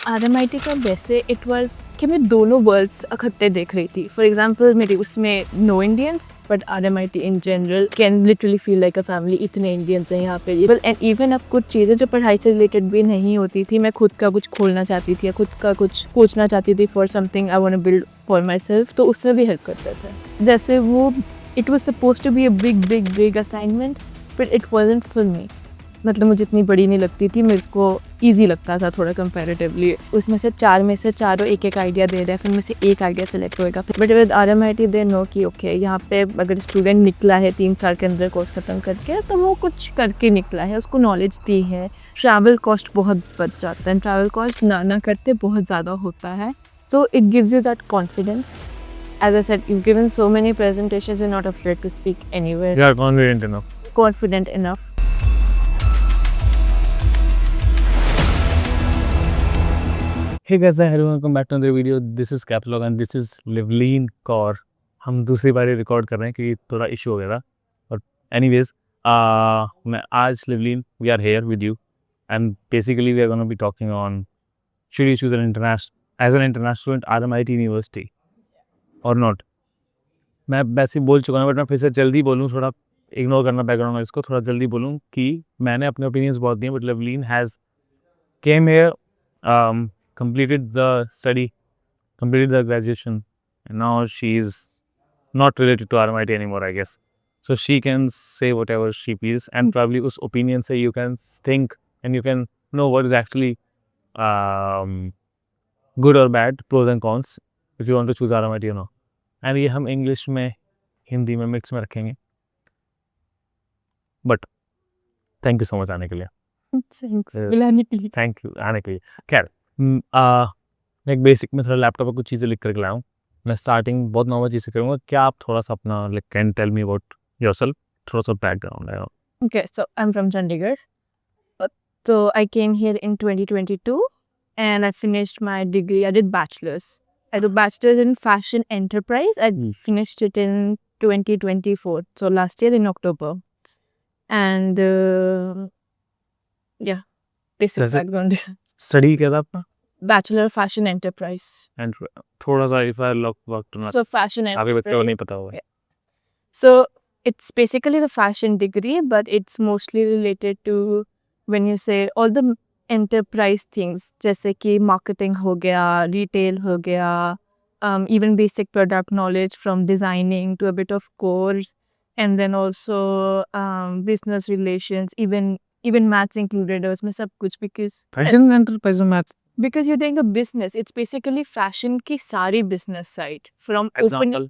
RMIT का वैसे it was कि मैं दोनों वर्ल्ड्स इकट्ठे देख रही थी. फॉर एग्जांपल मेरे उसमें no Indians but RMIT in general can literally feel like a family. इतने इंडियंस हैं यहाँ पे. एंड इवन अब कुछ चीज़ें जो पढ़ाई से रिलेटेड भी नहीं होती थी, मैं खुद का कुछ खोलना चाहती थी या खुद का कुछ सोचना चाहती थी for something I want to build for my self, तो उसमें भी हेल्प करते थे. जैसे वो it was suppose to be a big assignment but it wasn't for me. मतलब मुझे इतनी बड़ी नहीं लगती थी, मेरे को ईजी लगता था थोड़ा कंपैरेटिवली. उसमें से चारों एक एक आइडिया दे रहे हैं, फिर में से एक आइडिया सेलेक्ट होएगा. But with RMIT they know कि ओके यहाँ पे अगर स्टूडेंट निकला है 3 साल के अंदर कोर्स ख़त्म करके, तो वो कुछ करके निकला है, उसको नॉलेज दी है. ट्रैवल कॉस्ट बहुत बच जाता है. ट्रैवल कॉस्ट ना करते बहुत ज़्यादा होता है. So it gives you that confidence. As I said, you've given so many presentations, you're not afraid to speak anywhere. You are confident enough. Confident enough. Hey guys, hello, welcome back to another video. This is Caplog and this is Livleen Kaur. हम दूसरी बारी record कर रहे हैं क्योंकि थोड़ा issue हो गया था. और एनीवेज मैं आज Livleen, we are here with you and basically we are going to be talking on should you choose an international student RMIT University or not. मैं वैसे बोल चुका हूँ बट मैं फिर से जल्दी बोलूँ, थोड़ा इग्नोर करना बैकग्राउंड नॉइज़ को. थोड़ा जल्दी बोलूँ कि मैंने अपने ओपिनियंस बहुत दिए but Livleen has came here, completed the graduation, and now she is not related to RMIT anymore, I guess. So she can say whatever she feels, and probably us opinion say you can think and you can know what is actually good or bad, pros and cons, if you want to choose RMIT or not. And ये हम English में हिंदी में mix में रखेंगे. But thank you so much आने के लिए. बुलाने के लिए. थैंक यू आने के लिए. खैर मैं एक बेसिक में थोड़ा लैपटॉप पर कुछ चीज़ें लिख कर लाया हूँ. मैं स्टार्टिंग बहुत नॉर्मल चीज़ से करूँगा. क्या आप थोड़ा सा अपना can tell me about yourself, थोड़ा सा बैकग्राउंड है. Okay, so I'm from Chandigarh. So I came here in 2022 and I finished my degree. I did bachelor's. I did bachelor's in fashion enterprise. I finished it in 2024. So last year in October. And yeah, basic That's it? background. Study क्या था आपका? Bachelor of Fashion Enterprise. And थोड़ा सा if I lock वक्त ना So fashion आगे बच्चों को enterprise. नहीं पता होगा. Yeah. So it's basically the fashion degree, but it's mostly related to when you say all the enterprise things, जैसे कि marketing हो गया, retail हो गया, even basic product knowledge from designing to a bit of course, and then also business relations, even maths included है उसमें सब कुछ, because फैशन एंटरप्राइज में maths because you're doing a business. It's basically fashion की सारी business side from opening. Example.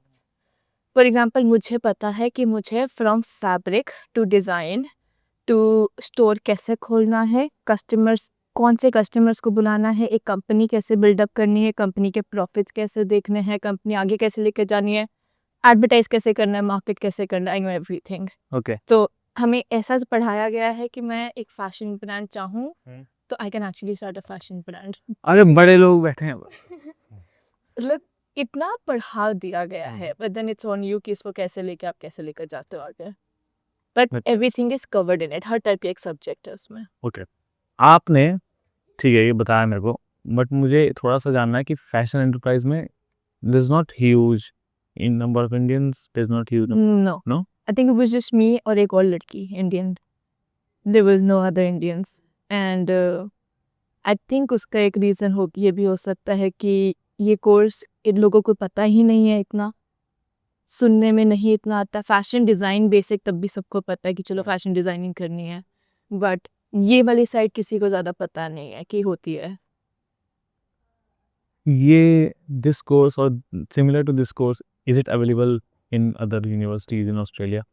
For example मुझे पता है कि मुझे from fabric to design to store कैसे खोलना है, कस्टमर्स कौन से कस्टमर्स को बुलाना है, एक कंपनी कैसे बिल्डअप करनी है, कंपनी के प्रॉफिट्स कैसे देखने हैं, कंपनी आगे कैसे लेकर जानी है, एडवर्टाइज कैसे करना है, मार्केट कैसे करना है, आई नो एवरीथिंग. ओके. तो हमें ऐसा पढ़ाया गया है कि मैं एक फैशन ब्रांड चाहूँ तो I can actually start a fashion brand. अरे बड़े लोग बैठे हैं. मतलब इतना पढ़ा दिया गया है, but then it's on you कि इसको कैसे लेके आप कैसे लेकर जाते हो आगे. But everything is covered in it. Her type का एक सब्जेक्ट है उसमें. ओके. आपने ठीक है ये बताया मेरे को, बट मुझे थोड़ा सा जानना है कि फैशन एंटरप्राइज में this is not huge in number of Indians, this not huge. No No? I think it was just me और एक और लड़की Indian. There was no other Indians. And I think उसका एक रीज़न ये भी हो सकता है कि ये कोर्स इन लोगों को पता ही नहीं है, इतना सुनने में नहीं इतना आता. फैशन डिज़ाइन बेसिक तब भी सबको पता है कि चलो फैशन डिज़ाइनिंग करनी है, बट ये वाली साइड किसी को ज़्यादा पता नहीं है कि होती है. ये दिस कोर्स और similar to this course, is it available in other universities in Australia?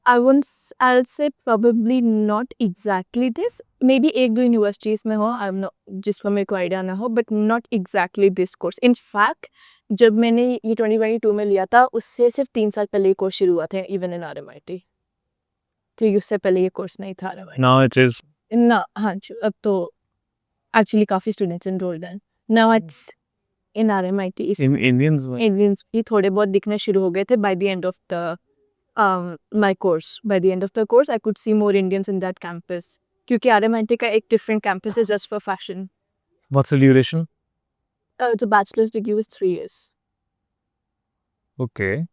I'll say probably not exactly this. Maybe एक दो यूनिवर्सिटीज़ में हो, I'm not, जिस पर मेरे को आइडिया ना हो, but not exactly this course. In fact जब मैंने ये 2022 में लिया था उससे सिर्फ 3 साल पहले ये कोर्स शुरू हुआ था इवन इन RMIT. तो उससे पहले ये कोर्स नहीं था RMIT. नाउ इट इज ना हाँ अब तो एक्चुअली काफ़ी स्टूडेंट्स एनरोल्ड हैं. Now it's in RMIT. In Indians में. इंडियंस भी थोड़े बहुत दिखने शुरू हो गए थे by the end of the my course. By the end of the course I could see more Indians in that campus. क्योंकि RMIT का एक डिफरेंट कैंपस है just for fashion. What's the duration? The bachelor's degree was 3 years. Okay.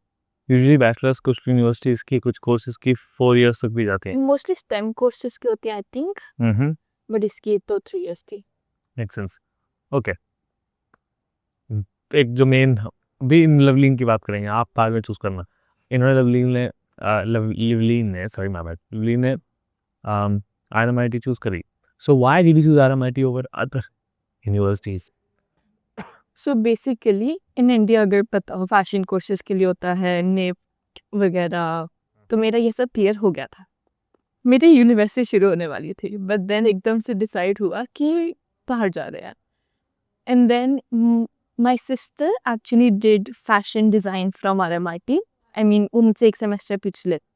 Usually bachelor's कुछ universities की कुछ courses की 4 years तक भी जाती हैं. Mostly STEM courses के होते हैं आई थिंक, बट इसकी तो 3 years थी. Make sense. ओके. एक जो मेन भी इन लवलीन की बात करेंगे, आप बाद में चूज करना. इन्होंने लवलीन ने RMIT चूज करी. So why did you choose RMIT over other universities? So basically in India अगर पता हो फैशन कोर्सेज के लिए होता है नेट वगैरह, तो मेरा ये सब क्लियर हो गया था. मेरी यूनिवर्सिटी शुरू होने वाली थी, बट देन एकदम से डिसाइड हुआ कि बाहर जा रहे हैं. And then my sister actually did fashion design from RMIT. I mean उनसे एक सेमेस्टर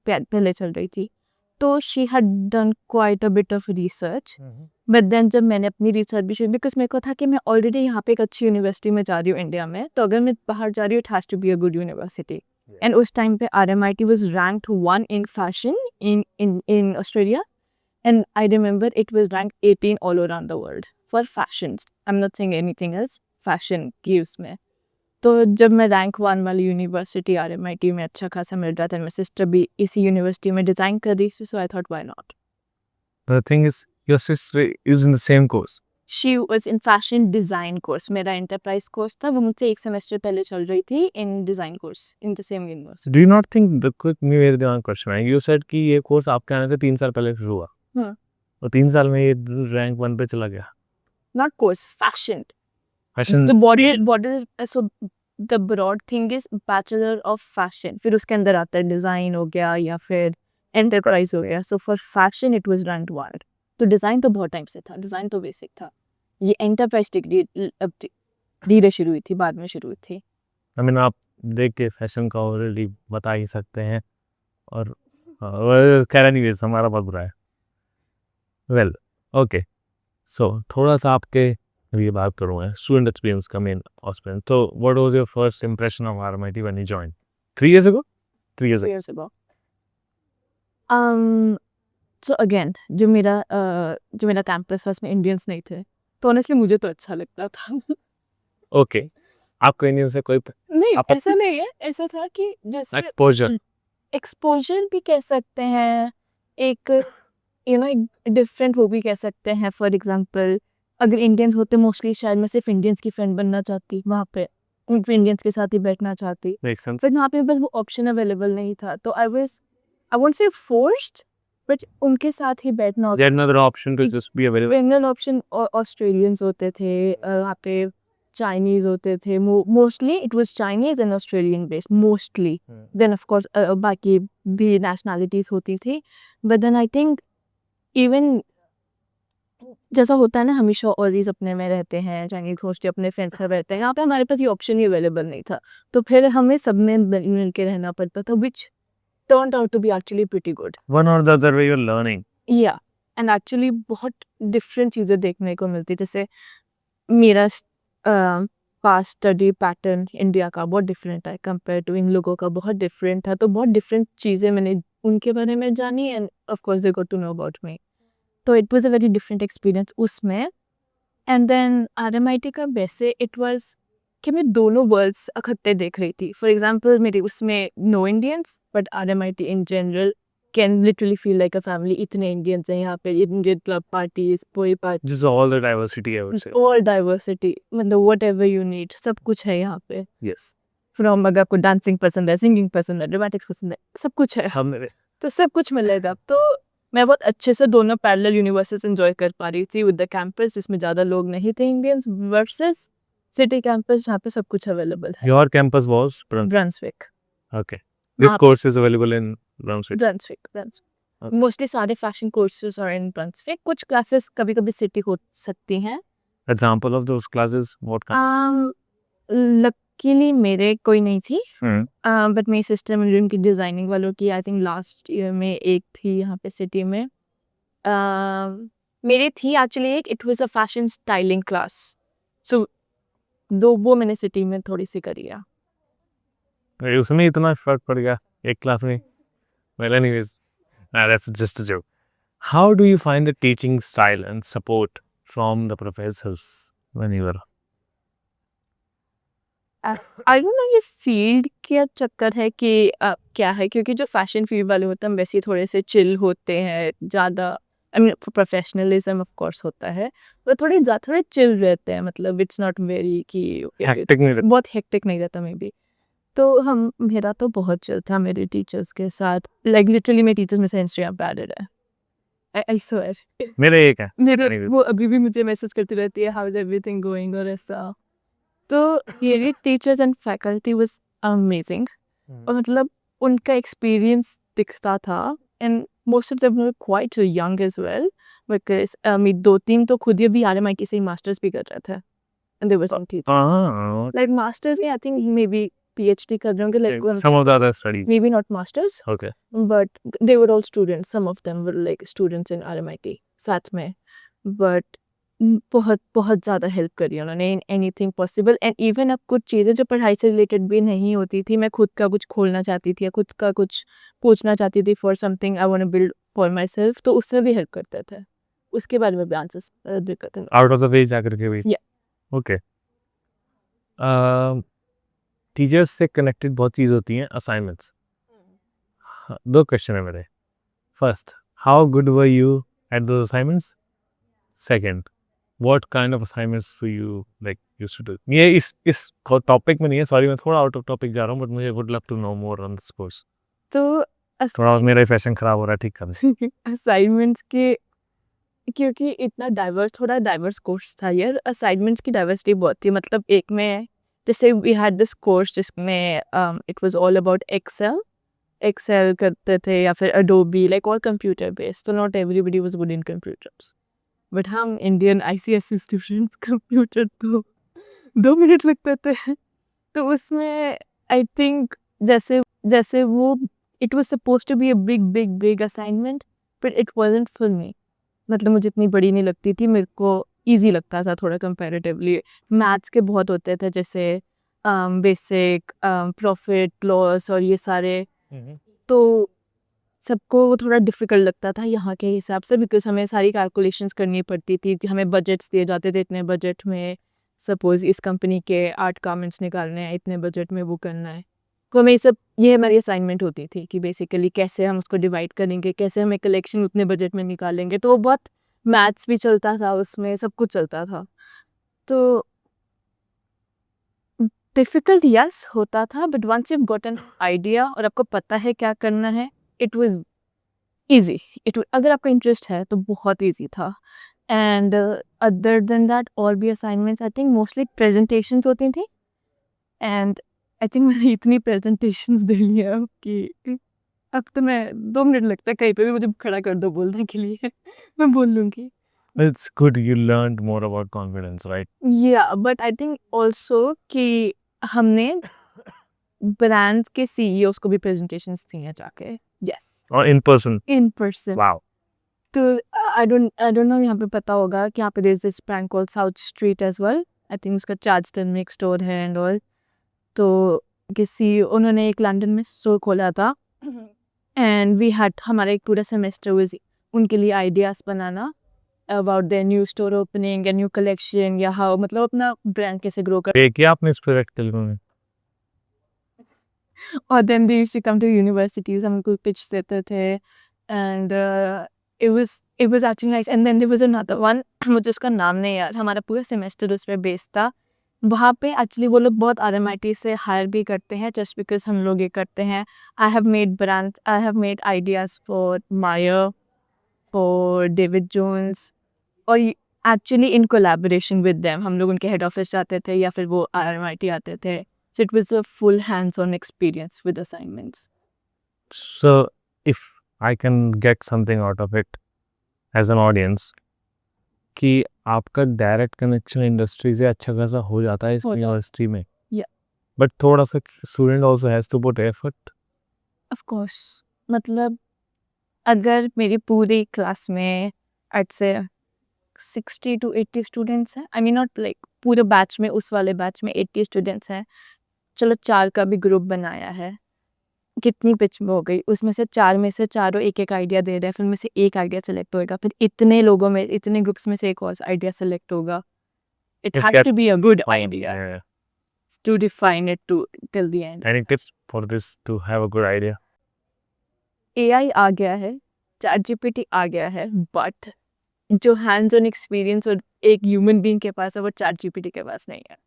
पहले चल रही थी, तो she had done quite a bit of research. But then जब मैंने अपनी रिसर्च भी शुरू, बिकॉज मेरे को था कि मैं ऑलरेडी यहाँ पे एक अच्छी यूनिवर्सिटी में जा रही हूँ इंडिया में, तो अगर मैं बाहर जा रही हूँ it has to be a good university. And उस टाइम पे RMIT was ranked 1 in fashion in Australia, and I remember it was ranked 18 all around the world for fashions. I'm not saying anything else, fashion की उसमें. तो जब मैं rank 1 वाली university RMIT में अच्छा खासा मिल रहा था, मेरी सिस्टर भी इसी यूनिवर्सिटी में डिज़ाइन कर रही थी, so I thought why not. The thing is, your sister is in the same course. She was in fashion design course. मेरा एंटरप्राइज कोर्स था, वो मुझसे एक सेमेस्टर पहले चल रही थी in design course in the same university. Do you not think the quick मेरे दिमाग क्वेश्चन है, you said कि ये कोर्स आपके आने से 3 साल पहले शुरू हुआ, और 3 साल में ये रैंक 1 पे चला गया. Not course, fashion. Fashion so the broad thing is bachelor of fashion, फिर उसके अंदर आता है डिज़ाइन हो गया या फिर एंटरप्राइज हो गया. So for fashion it was rank 1. तो डिज़ाइन तो बहुत टाइम से था, डिज़ाइन तो बेसिक था. ये एंटरप्राइज डिग्री अब धीरे शुरू हुई थी, बाद में शुरू हुई थी. I mean, आप देख के फैशन का ऑलरेडी बता ही सकते हैं, और खैर एनीवेज हमारा बहुत बुरा है. वेल ओके, सो थोड़ा सा आपके लिए बात करूँगा स्टूडेंट एक्सपीरियंस का मेन एक्सपीरियंस. तो what was your first impression of RMIT when you joined 3 years ago? 3 years 2 ago. years ago. So again जो मेरा कैंपस था उसमें इंडियंस नहीं थे, तो ऑनेस्टली मुझे तो अच्छा लगता था. ओके, आपको इंडियन से कोई नहीं आपत्ति? ऐसा नहीं है, ऐसा था कि जैसे एक्सपोजर? एक्सपोजर भी कह सकते हैं, एक एक डिफरेंट वो भी कह सकते हैं. फॉर एग्जांपल अगर इंडियंस होते मोस्टली, शायद मैं सिर्फ इंडियंस की फ्रेंड बनना चाहती वहाँ पे, उनके इंडियंस के साथ ही बैठना चाहती. Make sense. बट वहाँ पे बस वो ऑप्शन अवेलेबल नहीं था, तो I won't say forced, but उनके साथ ही बैठना They had another option to just be available. General option. Australians होते थे वहाँ पे, चाइनीज़ होते थे, mostly it was Chinese and Australian based mostly. Then of course बाकी भी नेशनैलिटीज़ होती थी. But then I think even जैसा होता है ना, हमेशा ऑजीज अपने में रहते हैं, चाइनीज़ मोस्टली अपने फ्रेंड्स से रहते हैं, यहाँ पे हमारे पास ये ऑप्शन ही अवेलेबल नहीं था, तो फिर हमें सब में मिल के रहना पड़ता था, which turned out to be actually pretty good. One or the other way you're learning. या एंड एक्चुअली बहुत डिफरेंट चीज़ें देखने को मिलती. जैसे मेरा पास स्टडी पैटर्न इंडिया का बहुत डिफरेंट है कंपेयर टू इन लोगों का, बहुत डिफरेंट था. तो बहुत डिफरेंट चीज़ें मैंने उनके बारे में जानी, and of course they got to know about me. तो it was a very different experience उसमें. एंड देन RMIT का वैसे इट वाज कि मैं दोनों वर्ल्ड्स इकट्ठे देख रही थी. फॉर एग्जांपल मेरे उसमें no Indians, but RMIT in general can literally feel like a family. इतने इंडियंस हैं यहाँ पे, इंडियन क्लब पार्टीज, पोई party, Just all the diversity, I would say. और डाइवर्सिटी, मतलब वट एवर यू नीड सब कुछ है यहाँ पे. Yes. फ्रॉम अगर आपको डांसिंग पसंद है, सिंगिंग पसंद है, ड्रामेटिक्स पसंद है, सब कुछ है, हमने तो सब कुछ मिलेगा. तो मैं बहुत अच्छे से दोनों पैरेलल यूनिवर्सिटीज एंजॉय कर पा रही थी विद द कैंपस जिसमें ज़्यादा लोग नहीं थे इंडियंस, वर्सेस सिटी कैंपस जहाँ पे सब कुछ अवेलेबल है. Your campus was Brunswick. okay. Which वहाँ course is available in Brunswick? Brunswick Okay. Mostly सारे फैशन कोर्सेज और इन ब्रंसविक. कुछ क्लासेस कभी कभी सिटी हो सकती हैं. Example of those classes, what kind? Luckily मेरे कोई नहीं थी, Hmm. बट मेरी सिस्टर मेरी उनकी डिज़ाइनिंग वालों की आई थिंक लास्ट ईयर में एक थी यहाँ पे सिटी में. मेरी थी एक्चुअली एक, it was a fashion styling class. So वो मैंने सिटी में थोड़ी सी करी है. अरे उसमें इतना फर्क पड़ गया एक क्लास में. Well, anyways, that's just a joke. How do you find the teaching style and support from the professors when you were? I don't no ये फील्ड क्या चक्कर है कि क्या है, क्योंकि जो फैशन फील्ड वाले होते हैं हम वैसे ही थोड़े से चिल होते हैं ज़्यादा। I mean professionalism of course होता है, वो थोड़े चिल रहते हैं, मतलब इट्स नॉट वेरी कि Hectic नहीं रहता? बहुत हेक्टिक नहीं रहता मे बी। तो हम मेरा तो बहुत चिल था मेरे टीचर्स के साथ, लाइक लिटरली मेरे टीचर्स में से इंस्टाग्राम पे एडेड है। आई स्वेयर मेरे एक है। मेरे Anyway. वो अभी भी मुझे मैसेज करती रहती है हाउ इज एवरीथिंग गोइंग और ऐसा। तो मेरे teachers and faculty was amazing, और मतलब उनका एक्सपीरियंस दिखता था, and most of them were quite young age well, because मेरे 2-3 तो खुद ही अभी आरएमआईटी से मास्टर्स भी कर रहे थे, and they were some teachers Ah, like masters I think maybe PhD कर रहे होंगे, okay. Like Some of the other studies. maybe not masters, Okay. but they were all students. Some of them were like students in RMIT साथ में, but बहुत बहुत ज़्यादा help करी उन्होंने in anything possible. And even अब कुछ चीज़ें जो पढ़ाई से रिलेटेड भी नहीं होती थी, मैं खुद का कुछ खोलना चाहती थी या खुद का कुछ पूछना चाहती थी for something I want to build for my self, तो उसमें भी हेल्प करते थे, उसके बारे में भी आंसर्स देते थे। Out of the way जाकर के भी. Yeah. Okay. टीचर्स से कनेक्टेड बहुत चीज़ होती हैं, असाइनमेंट्स। दो क्वेश्चन है मेरे। First, how good were you at those assignments? Second, what kind of assignments for you like used to do? ये इस टॉपिक में नहीं है, सॉरी मैं थोड़ा आउट ऑफ टॉपिक जा रहा हूँ, बट मुझे would love to know more on this course. तो थोड़ा मेरा फैशन खराब हो रहा है, ठीक कर दे। असाइनमेंट्स के, क्योंकि इतना थोड़ा डाइवर्स कोर्स था यार, असाइनमेंट्स की डाइवर्सिटी बहुत थी। मतलब एक में जैसे वी हैड दिस कोर्स जिसमें it was all about Excel करते थे या फिर Adobe, like all computer based, तो not everybody was good in computers, but हम इंडियन आईसीएसई स्टूडेंट्स कंप्यूटर तो 2 मिनट लगते थे। तो उसमें आई थिंक जैसे जैसे वो it was suppose to be a big big big assignment, but it wasn't for me. मतलब मुझे इतनी बड़ी नहीं लगती थी, मेरे को ईज़ी लगता था थोड़ा कंपैरेटिवली। मैथ्स के बहुत होते थे, जैसे बेसिक प्रॉफिट लॉस और ये सारे, तो सबको वो थोड़ा डिफ़िकल्ट लगता था यहाँ के हिसाब से, बिकॉज़ हमें सारी कैलकुलेशंस करनी पड़ती थी। हमें बजट्स दिए जाते थे, इतने बजट में सपोज़ इस कंपनी के 8 गारमेंट्स निकालने हैं, इतने बजट में वो करना है। तो हमें ये हमारी असाइनमेंट होती थी कि बेसिकली कैसे हम उसको डिवाइड करेंगे, कैसे हमें कलेक्शन उतने बजट में निकालेंगे। तो वो बहुत मैथ्स भी चलता था उसमें, सब कुछ चलता था। तो डिफ़िकल्ट यस होता था, but once you have got an idea और आपको पता है क्या करना है, इट वाज़ ईज़ी। अगर आपका इंटरेस्ट है तो बहुत ईज़ी था। एंड अदर देन दैट और भी assignments I think mostly presentations होती थी, एंड आई थिंक मैंने इतनी प्रेजेंटेशंस दे ली है अब कि अब तो मैं 2 मिनट लगता है कहीं पे भी मुझे खड़ा कर दो बोलने के लिए मैं बोल लूँगी। It's good you learned more about confidence, right? या बट आई थिंक ऑल्सो कि हमने ब्रांड्स के सीईओज़ को भी प्रेजेंटेशंस दी हैं जाके। Yes, Or in person? In person. Wow. तो आई डोंट नो यहाँ पे पता होगा कि यहाँ पे there is this brand called South Street as well. I think उसका चार्ल्सटन में एक स्टोर है एंड ऑल। तो किसी उन्होंने एक लंदन में स्टोर खोला था, एंड वी हैड हमारा एक पूरा सेमेस्टर वाज उनके लिए ideas banana about their new store opening या न्यू कलेक्शन, या हाउ मतलब अपना ब्रांड कैसे ग्रो कर। देखिए आपने इस प्रोजेक्ट तेलुगु में? और then they used to come to universities, हमको पिच देते थे, and it was actually nice. And then there was another one मुझे उसका नाम नहीं याद, हमारा पूरा सेमेस्टर उस पे बेस्ड था। वहाँ पे एक्चुअली वो लोग बहुत आरएमआईटी से हायर भी करते हैं जस्ट बिकॉज हम लोग ये करते हैं। I have made ideas for Mayar, for David Jones, और actually in collaboration with them हम लोग उनके हेड ऑफिस जाते थे या फिर वो आरएमआईटी आते थे। So it was a full hands on experience with assignments. So if I can get something out of it as an audience, कि आपका डायरेक्ट कनेक्शन इंडस्ट्री से अच्छा खासा हो जाता है इस हो जाता है। यूनिवर्सिटी में, Yeah. बट थोड़ा सा student also has to put effort. Of course, मतलब अगर मेरी पूरी क्लास में I'd say 60 to 80 स्टूडेंट्स हैं, आई मीन नॉट लाइक पूरे बैच में, उस वाले बैच में 80 स्टूडेंट्स हैं, चलो 4 का भी ग्रुप बनाया है, कितनी पिच में हो गई, उसमें से 4 में से चारों एक-एक आइडिया दे रहे हैं, फिर उनमें से एक आइडिया सेलेक्ट होएगा, फिर इतने लोगों में, इतने ग्रुप्स में से एक और आइडिया सेलेक्ट होगा. It It has gets to be a good fine. idea Yeah. to define it to till the end. Any tips for this to have a good idea? AI आ गया है, ChatGPT आ गया है, but जो hands on experience और एक human being के पास है वो ChatGPT के पास नहीं है.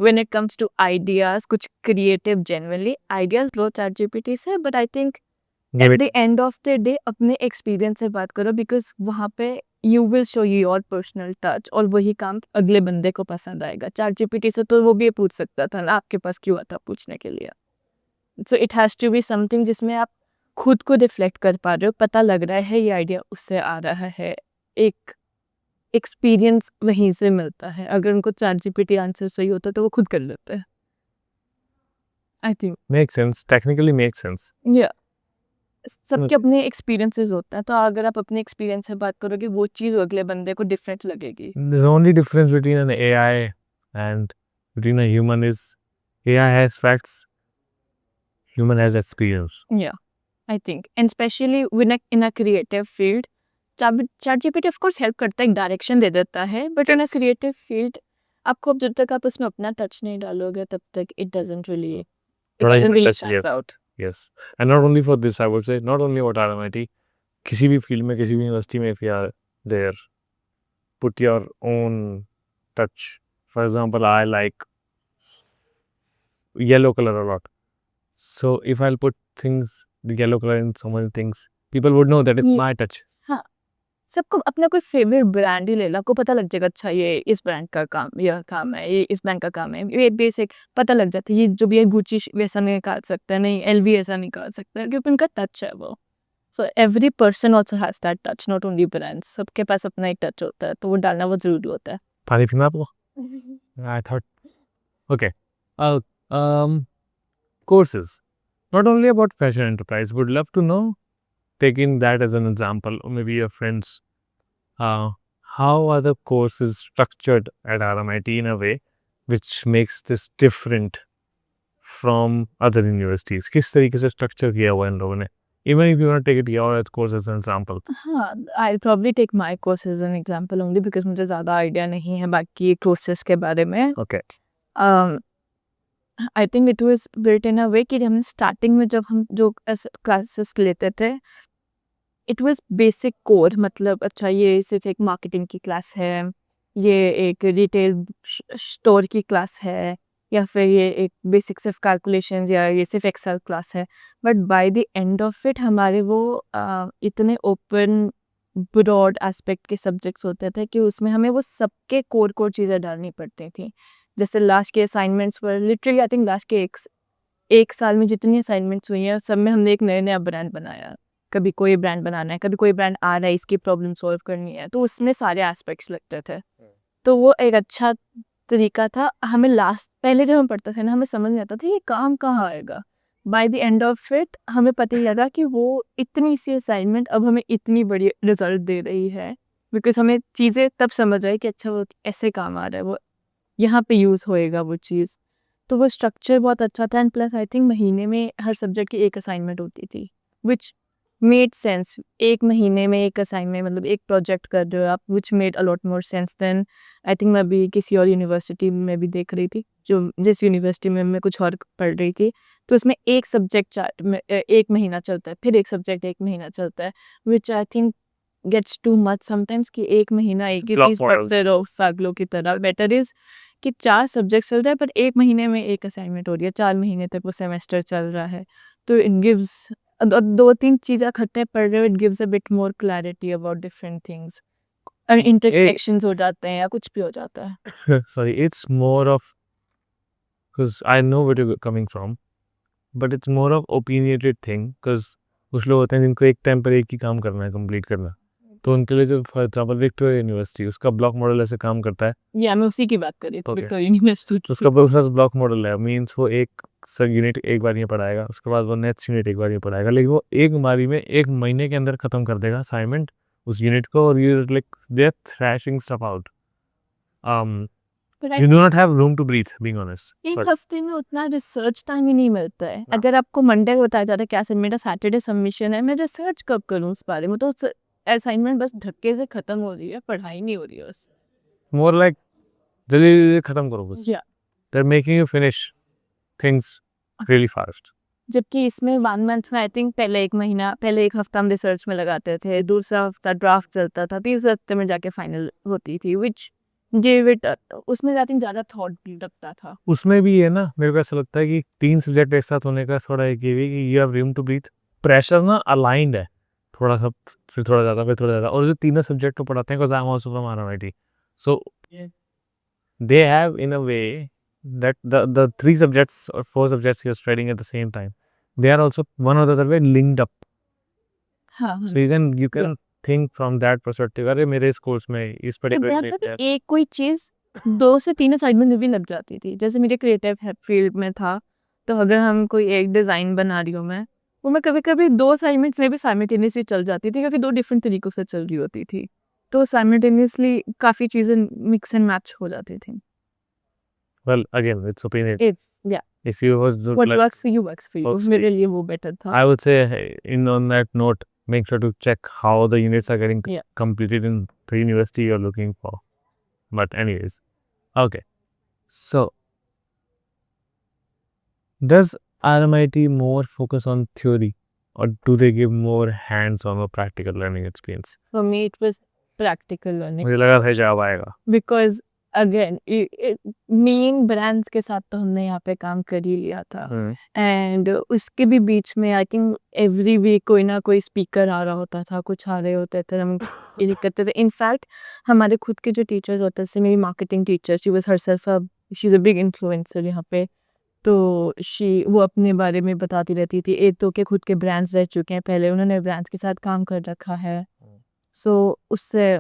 When it comes to ideas, कुछ क्रिएटिव जेन्युइनली आइडियाज लो ChatGPT से, but I think Give at it. The end of the day अपने एक्सपीरियंस से बात करो, बिकॉज वहाँ पे you will show your personal touch और वही काम अगले बंदे को पसंद आएगा. ChatGPT से तो वो भी ये पूछ सकता था ना, आपके पास क्यों आता पूछने के लिए. So it has to be something जिसमें आप खुद को रिफ्लेक्ट कर पा रहे हो, पता लग रहा है ये आइडिया उससे आ रहा है, एक एक्सपीरियंस वहीं से मिलता है. अगर उनको ChatGPT आंसर सही होता तो वो खुद कर लेते हैं. I think Makes sense. Technically makes sense. या सबके अपने एक्सपीरियंसेस होते हैं, तो अगर आप अपने एक्सपीरियंस से बात करोगे वो चीज़ अगले बंदे को डिफरेंट लगेगी. The only difference between an AI and between a human is AI has facts, human has experience. या I think and specially in a creative field ChatGPT of course help करता है, एक डायरेक्शन दे देता है, but in a creative field आपको जब तक आप उसमें अपना टच नहीं डालोगे तब तक it doesn't really Right, that's stand out. Yes. And not only for this, I would say, not only about RMIT, किसी भी फील्ड में, किसी भी यूनिवर्सिटी में, if you are there, put your own touch. For example, I like yellow color a lot. So if I'll put things, the yellow color in so many things, people would know that it's Hmm. my touch. हाँ, सबको अपना कोई favourite brand ही ले लो, आपको पता लग जाएगा अच्छा ये इस ब्रांड का काम, यह काम है, ये इस ब्रांड का काम है, ये बेसिक पता लग जाता है. ये जो भी है गुची वैसा नहीं निकाल सकता है, नहीं LV ऐसा निकाल सकता है, क्योंकि उनका टच है वो. So every person also has that touch, not only brands. सबके पास अपना एक टच होता है, तो वो डालना बहुत जरूरी होता है. पानी पीना आपको? I thought, okay. Uh, Courses. Not only about fashion enterprise, would love to know, taking that as an example, or maybe your friends, how are the courses structured at RMIT in a way which makes this different from other universities? किस तरीके से structure किया हुआ है इन लोगों ने? Even if you want to take it your course as an example. हाँ, I'll probably take my course as an example only because मुझे ज़्यादा आइडिया नहीं है बाकी कोर्सेज के बारे में. Okay. I think it was built in a way कि हम स्टार्टिंग में जब हम जो क्लासेस लेते थे, इट वाज बेसिक कोर, मतलब अच्छा ये सिर्फ एक मार्केटिंग की क्लास है, ये एक रिटेल स्टोर की क्लास है, या फिर ये एक बेसिक सिर्फ कैलकुलेशंस या ये सिर्फ एक्सेल क्लास है. But by the end of it हमारे वो इतने ओपन ब्रॉड एस्पेक्ट के सब्जेक्ट्स होते थे कि उसमें हमें वो सबके कोर चीज़ें डालनी पड़ती थी. जैसे लास्ट के असाइनमेंट्स पर लिटरली आई थिंक लास्ट के एक साल में जितनी असाइनमेंट्स हुई हैं सब में हमने एक नया ब्रांड बनाया. कभी कोई ब्रांड बनाना है, कभी कोई ब्रांड आ रहा है, इसकी प्रॉब्लम सॉल्व करनी है, तो उसमें सारे एस्पेक्ट्स लगते थे. तो वो एक अच्छा तरीका था. हमें लास्ट पहले जब हम पढ़ते थे ना, हमें समझ नहीं आता था ये काम कहाँ आएगा. By the end of it हमें पता ही लगा कि वो इतनी सी असाइनमेंट अब हमें इतनी बड़ी रिजल्ट दे रही है, बिकॉज हमें चीज़ें तब समझ आई कि अच्छा वो ऐसे काम आ रहा है, वो यहाँ पे यूज़ होएगा वो चीज़. तो वो स्ट्रक्चर बहुत अच्छा था. एंड प्लस आई थिंक महीने में हर सब्जेक्ट की एक असाइनमेंट होती थी, विच मेड सेंस. एक महीने में एक असाइनमेंट, मतलब एक प्रोजेक्ट कर रहे हो आप, which made a lot more sense then I think मैं अभी किसी और यूनिवर्सिटी में भी देख रही थी, जो जिस यूनिवर्सिटी में मैं कुछ और पढ़ रही थी, तो उसमें एक सब्जेक्ट एक महीना चलता है, फिर एक सब्जेक्ट एक महीना चलता है, which I think gets too much sometimes कि एक महीना एक ही Block चीज़ model. पढ़ते रहो फागलों की तरह. बेटर इज़ कि 4 सब्जेक्ट चल रहा है पर एक महीने में एक असाइनमेंट हो रही है, 4 महीने तक वो सेमेस्टर चल रहा है. तो इट गिव्स 2-3 चीज़ें इकट्ठे पढ़ रहे हो, it gives a bit more clarity about different things. और इंटरसेक्शंस हो जाते हैं या कुछ भी हो जाता है. Sorry, it's more of, because I know where you're coming from, but it's more of opinionated thing, because कुछ लोग होते हैं जिनको एक टाइम पर एक ही काम करना है, कंप्लीट करना. तो उनके लिए जो फॉर एग्जाम्पल विक्टोरिया यूनिवर्सिटी, उसका ब्लॉक मॉडल ऐसे काम करता है. या मैं उसी की बात कर रही थी, Okay. विक्टोरिया यूनिवर्सिटी तो उसका ब्लॉक मॉडल है, मीन्स वो एक यूनिट एक बार ये पढ़ाएगा, उसके बाद वो नेक्स्ट यूनिट एक बार ये पढ़ाएगा, लेकिन वो एक बारी में एक महीने के अंदर खत्म कर देगा असाइनमेंट उस यूनिट को, और you like they are thrashing stuff out. But I You do not have room to breathe, being honest. एक Sorry. हफ्ते में उतना रिसर्च टाइम ही नहीं मिलता है। अगर आपको मंडे को बताया जाता है कि असाइनमेंट मेरा सैटरडे सबमिशन है, मैं रिसर्च कब करूँ उस बारे में? तो असाइनमेंट बस धक्के से खत्म हो रही है, पढ़ाई नहीं हो रही है उससे। More like जल्दी खत्म करो बस. Yeah. They're making you finish things really fast. जबकि इसमें 1 मंथ में आई थिंक पहले 1 महीना, पहले 1 हफ्ता हम रिसर्च में लगाते थे, दूसरा हफ्ता ड्राफ्ट चलता था, तीसरे हफ्ते में जाके फाइनल होती थी, व्हिच गिव इट उसमें आई थिंक ज़्यादा थॉट लगता था। उसमें भी है ना, मेरे को ऐसा लगता है कि 3 सब्जेक्ट एक साथ होने का थोड़ा एक ये भी कि you have room to breathe. Pressure ना अलाइंड है, थोड़ा सा फिर थोड़ा ज़्यादा फिर थोड़ा ज़्यादा. और जो तीनों सब्जेक्ट को पढ़ाते हैं, because I am also from RMIT, so they have in a way that the 3 subjects or 4 subjects you're studying at the same time, they are also one or the other way linked up. हाँ, So you can think from that perspective. अरे मेरे इस course में इस particular मतलब एक कोई चीज़ 2 से 3 असाइनमेंट में भी लग जाती थी। जैसे मेरे क्रिएटिव फील्ड में था, तो अगर हम कोई एक डिज़ाइन बना रही हूँ मैं, वो मैं कभी-कभी 2 असाइनमेंट्स में भी साइमल्टेनियसली चल जाती थी, क्योंकि 2 डिफरेंट तरीकों से चल रही होती थी। तो साइमल्टेनियसली काफ़ी चीज़ें मिक्स एंड मैच हो जाती थी। well again it's opinion. Yeah, If you was what works for you works for you. Works for मेरे लिए वो बेटर था। I would say in on that note, make sure to check how the units are getting Yeah. completed in the university you're looking for. But anyways, okay. So does RMIT more focus on theory, or do they give more hands-on or practical learning experience? For me it was practical learning, मुझे लगा था जवाब आएगा. because again main brands के साथ तो हमने यहाँ पे काम कर ही लिया था, एंड उसके भी बीच में आई थिंक एवरी वीक कोई ना कोई स्पीकर आ रहा होता था, कुछ आ रहे होते थे, हम ये करते थे। इनफैक्ट हमारे खुद के जो टीचर्स होते थे, मेरी marketing teacher, she was herself she is a big influencer यहाँ पे, तो वो अपने बारे में बताती रहती थी। एक तो के खुद के ब्रांड्स रह चुके हैं, पहले उन्होंने ब्रांड्स के साथ काम कर रखा है, सो उससे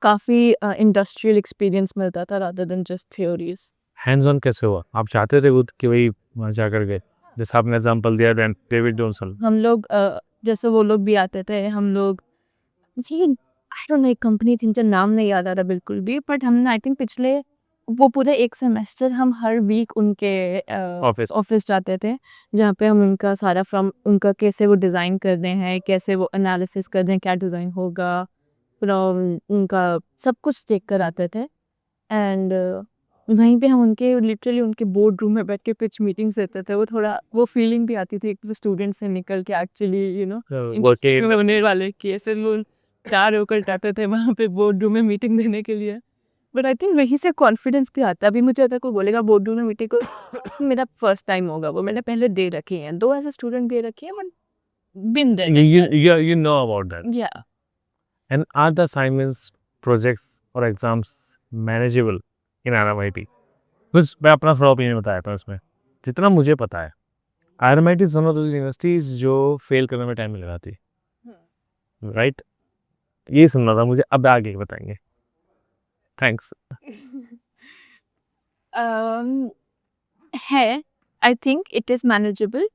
काफ़ी इंडस्ट्रियल एक्सपीरियंस मिलता था rather than just theories. Hands on कैसे हुआ? आप चाहते थे खुद कि वही वहाँ जा करके, जैसे आपने एग्जांपल दिया डेविड जॉनसन. हम लोग जैसे वो लोग भी आते थे, हम लोग जी आई डोंट नो, एक कंपनी थी, मुझे नाम नहीं याद आ रहा बिल्कुल भी, बट हमने आई थिंक पिछले वो पूरे 1 सेमेस्टर हम हर वीक उनके ऑफिस जाते थे, जहाँ पे हम उनका सारा फ्रॉम उनका कैसे वो डिज़ाइन कर रहे हैं, कैसे वो एनालिसिस कर रहे हैं, क्या डिज़ाइन होगा, फ्रॉम उनका सब कुछ देख कर आते थे। एंड वहीं पे हम उनके लिटरली उनके बोर्ड रूम में बैठ के पिच मीटिंग्स देते थे। वो थोड़ा वो फीलिंग भी आती थी एक तो स्टूडेंट से निकल के एक्चुअली working होने वाले कि ऐसे वो तैयार होकर जाते थे वहाँ पे बोर्ड रूम में मीटिंग देने के लिए। बट आई थिंक वहीं से कॉन्फिडेंस भी आता है। अभी मुझे अगर कोई बोलेगा बोर्ड रूम में मीटिंग को, मेरा फर्स्ट टाइम होगा वो, मैंने पहले दे रखी है, 2 एज अ स्टूडेंट दे रखी है, but been there you know about that. या And are the assignments, projects or exams manageable in RMIT? कुछ मैं अपना थोड़ा ओपिनियन बताया था इसमें, जितना मुझे पता है RMIT is one of those universities जो फेल करने में टाइम नहीं लगाती, राइट? ये सुनना था मुझे, अब आगे बताएंगे. थैंक्स. है, आई think it is manageable,